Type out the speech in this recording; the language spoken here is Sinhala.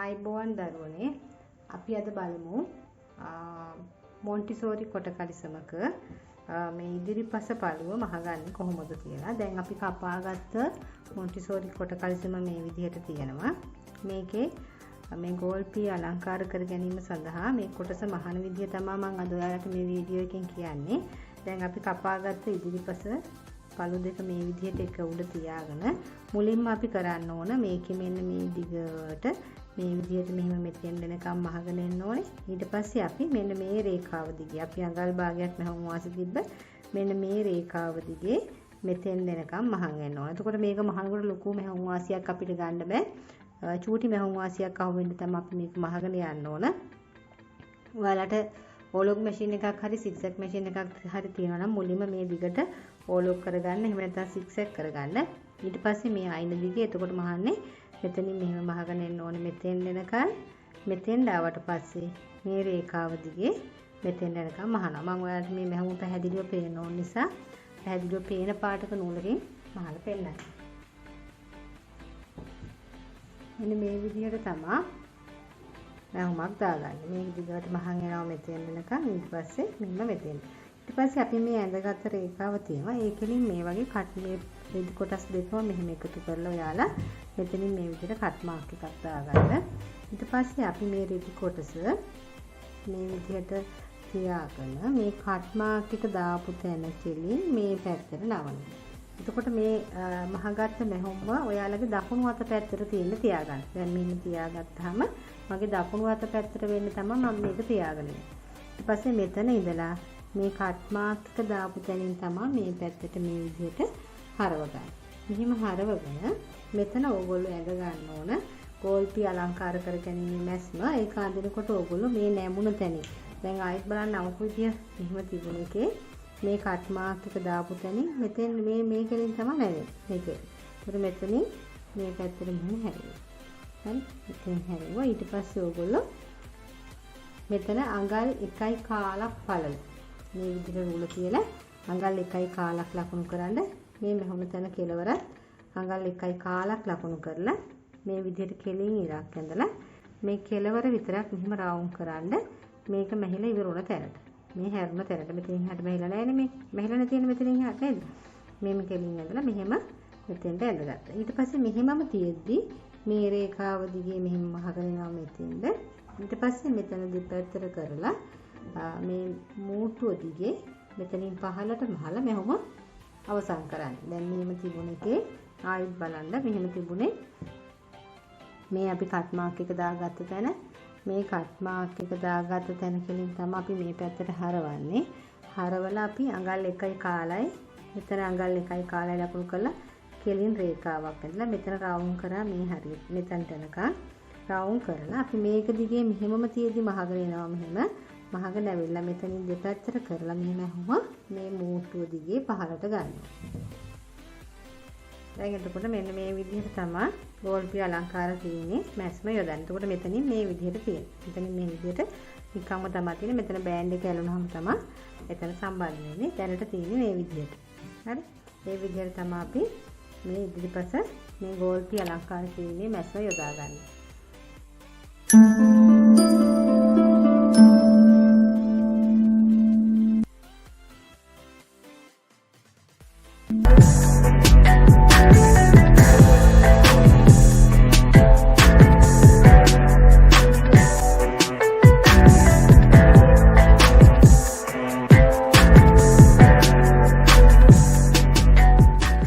ආයිබෝවන් දරුවනේ අපි අද බලමු මොන්ටිසෝරි කොට කලිසමක මේ ඉදිරිපස පළුව මහගන්නේ කොහොමද කියලා. දැන් අපි කපාගත්ත මොන්ටිසෝරි කොට කලිසම මේ විදිහට තියෙනවා. මේකේ මේ ගෝල්පී අලංකාර කර ගැනීම සඳහා මේ කොටස මහන විදිය තමයි මම අද ඔයාලට මේ වීඩියෝ එකෙන් කියන්නේ. දැන් අපි කපාගත්ත ඉදිරිපස පළු දෙක මේ විදිහට එක උඩ තියාගෙන මුලින්ම අපි කරන්න ඕන මේකෙ මෙන්න මේ දිගට මේ විදිහට මෙහෙම මෙතෙන් දෙනකම් මහගෙන එන්න ඕනේ. ඊට පස්සේ අපි මෙන්න මේ රේඛාව දිගේ අපි අඟල් භාගයක් මෙහොම වාසි තිබ්බ මෙන්න මේ රේඛාව දිගේ මෙතෙන් දෙනකම් මහන් එන්න ඕනේ. එතකොට මේක මහනකොට ලොකු මෙහොම වාසියක් අපිට ගන්න බෑ. චූටි මෙහොම වාසියක් අහුවෙන්න තමයි අපි මේක මහගෙන යන්න ඕන. ඔයාලට ඕලොග් මැෂින් එකක් හරි සිග්සැග් මැෂින් එකක් හරි තියෙනවා නම් මුලින්ම මේ දිගට ඕලොග් කරගන්න. එහෙම නැත්නම් සිග්සැග් කරගන්න. ඊට පස්සේ මේ අයින දිගේ එතකොට මහන්නේ මෙතනින් මෙහෙම මහගෙන එන්න ඕනේ මෙතෙන් එනකන්. මෙතෙන් ඩාවට පස්සේ මේ රේඛාව දිගේ මෙතෙන් එනකන් මහනවා. මම ඔයාලට මේ මෙහෙම පැහැදිලිව පේන්න ඕන නිසා පැහැදිලිව පේන පාටක නූලකින් මහලා පෙන්නන්න. මෙන්න මේ විදිහට තමයි මහමක් දාගන්නේ. මේ දිගට මහන් යනවා මෙතෙන් එනකන්. ඊට පස්සේ මෙන්න මෙතෙන්. ඊට පස්සේ අපි මේ ඇඳගත්ත රේඛාව තියෙනවා. ඒකෙලින් මේ වගේ කට් මේ රෙදි කොටස් දෙකම මෙහෙම එකතු කරලා ඔයාලා මෙතනින් මේ විදිහට කට් මාක් එකක් දාගන්න. ඊට පස්සේ අපි මේ රෙදි කොටස මේ විදිහට තියාගෙන මේ කට් මාක් එක දාපු තැන කෙලින් මේ පැත්තට නවනවා. එතකොට මේ මහගත්ත මෙහොම්ම ඔයාලගේ දකුණු අත පැත්තට තියෙන්න තියාගන්න. දැන් මෙන්න තියාගත්තාම මගේ දකුණු අත පැත්තට වෙන්න තමයි මම මේක තියාගන්නේ. ඊට පස්සේ මෙතන ඉඳලා මේ කට් මාක් එක දාපු තැනින් තමයි මේ පැත්තට මේ විදිහට හරව ගන්න. මෙහිම හරවගෙන මෙතන ඕගොල්ලෝ ඇඳ ගන්න ඕන ගෝල්පී අලංකාර කර ගැනීම මැස්ම. ඒක අඳිනකොට ඕගොල්ලෝ මේ නැමුණ තැනින් දැන් ආයෙත් බලන්න අමුතු විදිය මෙහෙම තිබුණ එකේ මේ කට් මාක් එක දාපු තැනින් මෙතෙන් මේ කෙලින් තමයි නැවෙන්නේ. මේකේ. ඒතර මෙතනින් මේ පැත්තට මෙහෙම හැරෙනවා. හරි. මෙතෙන් හැරෙනවා. ඊට පස්සේ ඕගොල්ලෝ මෙතන අඟල් 1යි කාලක් පළල මේ විදිහට රූල කියලා අඟල් 1යි කාලක් ලකුණු කරන්න. මේ මෙහොම තැන කෙලවර අඟල් 1යි කාලක් ලකුණු කරලා මේ විදිහට කෙලින් ඉරක් ඇඳලා මේ කෙලවර විතරක් මෙහෙම රවුම් කරන්න. මේක මෙහෙලා ඉවරුණ තැනට. මේ හැරුණ තැනට මෙතනින් හට මෙහෙලා නැහැ නේ මේ. මෙහෙලා නැතිනේ මෙතනින් හට නේද? මේම කෙලින් ඇඳලා මෙහෙම මෙතෙන්ට ඇඳගත්තා. ඊට පස්සේ මෙහෙමම තියෙද්දි මේ රේඛාව දිගේ මෙහෙම මහගෙන යනවා මෙතෙන්ද. ඊට පස්සේ මෙතන දෙපැත්තට කරලා මේ මූටුව දිගේ මෙතනින් පහළට මහලා මෙහෙම අවසන් කරන්න. දැන් මෙහෙම තිබුණ එකේ ආයෙත් බලන්න මෙහෙම තිබුණේ මේ අපි කට් මාක් එක දාගත්ත තැන මේ කට් මාක් එක දාගත්ත තැන කෙලින් තමයි අපි මේ පැත්තට හරවන්නේ. හරවලා අපි අඟල් 1යි කාලයි මෙතන අඟල් 1යි කාලයි ලකුණු කරලා කෙලින් රේඛාවක් ඇඳලා මෙතන රවුම් කරා මේ හරියට මෙතනට යනකම් රවුම් කරලා අපි මේක දිගේ මෙහෙමම තියදී මහගෙන එනවා මෙහෙම මහගෙන ඇවිල්ලා මෙතනින් දෙපැත්තට කරලා මෙහෙම හැම මේ මූට්ටුව දිගේ පහළට ගන්නවා. දැන් එතකොට මෙන්න මේ විදිහට තමයි ගෝල්පී අලංකාර තියෙන්නේ මැස්ම යොදන්න. එතකොට මෙතනින් මේ විදිහට තියෙන්නේ. මෙතනින් මේ විදිහට නිකම්ම තමයි තියෙන්නේ. මෙතන බෑන්ඩ් එක ඇලුනහම තමයි එතන සම්බන්ධ වෙන්නේ. දැනට තියෙන්නේ මේ විදිහට. හරි. මේ විදිහට තමයි අපි මේ ඉදිරිපස මේ ගෝල්පී අලංකාර තියෙන්නේ මැස්ම යොදාගන්නේ.